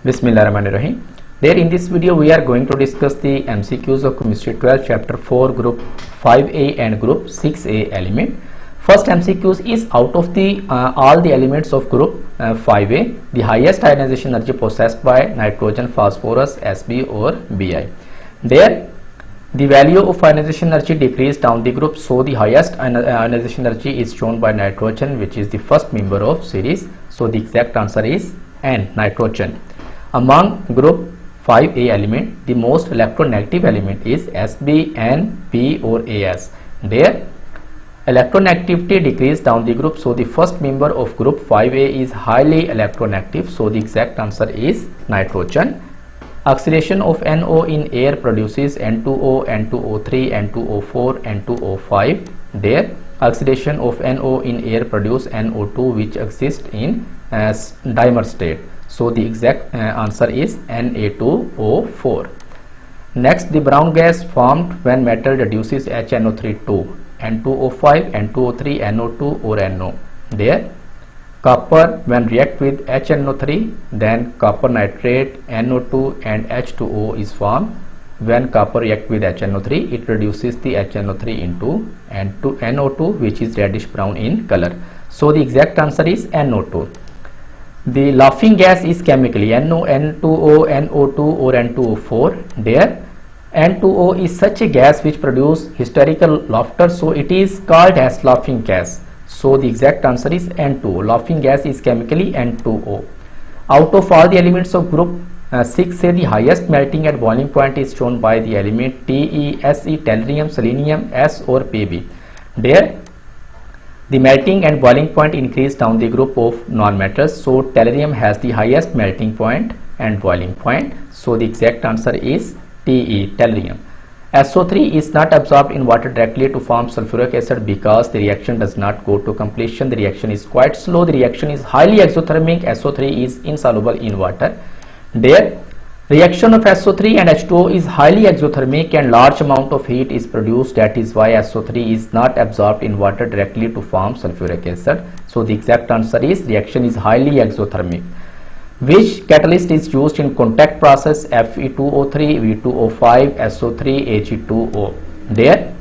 Bismillahirrahmanirrahim. There in this video we are going to discuss the MCQs of Chemistry 12 chapter 4 group 5A and group 6A element. First MCQs is out of the all the elements of group 5A, the highest ionization energy possessed by nitrogen, phosphorus, Sb or Bi. There the value of ionization energy decreased down the group, so the highest ionization energy is shown by nitrogen, which is the first member of series. So the exact answer is N, nitrogen. Among group 5A element, the most electronegative element is Sb, N, P or As. There electronegativity decreased down the group, so the first member of group 5A is highly electronegative, so the exact answer is nitrogen. Oxidation of NO in air produces N2O, N2O3, N2O4, N2O5. There oxidation of NO in air produces NO2, which exists in dimer state. So the exact answer is Na2O4. Next, the brown gas formed when metal reduces HNO3 to N2O5, N2O3, NO2 or NO. There copper when react with HNO3, then copper nitrate, NO2 and H2O is formed. When copper react with HNO3, it reduces the HNO3 into NO2, which is reddish brown in color. So the exact answer is NO2. The laughing gas is chemically NO, N2O, NO2 or N2O4. There N2O is such a gas which produces hysterical laughter, so it is called as laughing gas. So the exact answer is N2O. Laughing gas is chemically N2O. Out of all the elements of group 6A, the highest melting at boiling point is shown by the element Te, Se, tellurium, selenium, S or Pb. There the melting and boiling point increase down the group of non-metals, so tellurium has the highest melting point and boiling point. So the exact answer is Te, tellurium. SO3 is not absorbed in water directly to form sulfuric acid because the reaction does not go to completion. The reaction is quite slow. The reaction is highly exothermic. SO3 is insoluble in water. There reaction of SO3 and H2O is highly exothermic and large amount of heat is produced. That is why SO3 is not absorbed in water directly to form sulfuric acid. So the exact answer is reaction is highly exothermic. Which catalyst is used in contact process Fe2O3, V2O5, SO3, Ag2O? There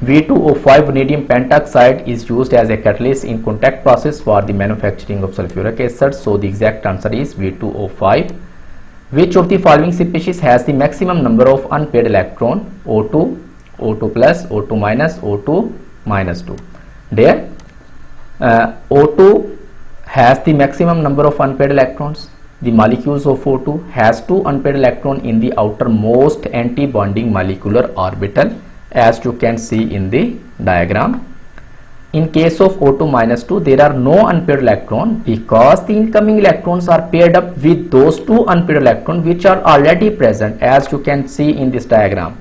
V2O5 vanadium pentoxide is used as a catalyst in contact process for the manufacturing of sulfuric acid. So the exact answer is V2O5. Which of the following species has the maximum number of unpaired electron? O2, O2 plus, O2 minus, O2 minus 2. There O2 has the maximum number of unpaired electrons. The molecules of O2 has 2 unpaired electrons in the outermost anti-bonding molecular orbital, as you can see in the diagram. In case of O2 minus 2, there are no unpaired electrons because the incoming electrons are paired up with those 2 unpaired electrons which are already present, as you can see in this diagram.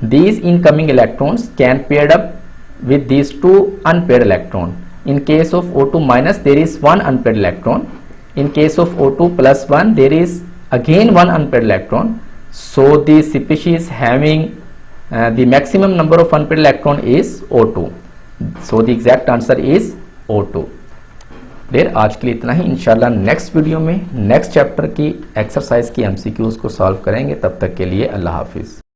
These incoming electrons can paired up with these 2 unpaired electrons. In case of O2 minus, there is 1 unpaired electron. In case of O2 plus 1, there is again 1 unpaired electron. So the species having the maximum number of unpaired electron is O2. So the exact answer is O2. देर आज के लिए इतना ही. इंशाल्लाह next video में next chapter की exercise की MCQs को solve करेंगे. तब तक के लिए अल्लाह हाफिज़.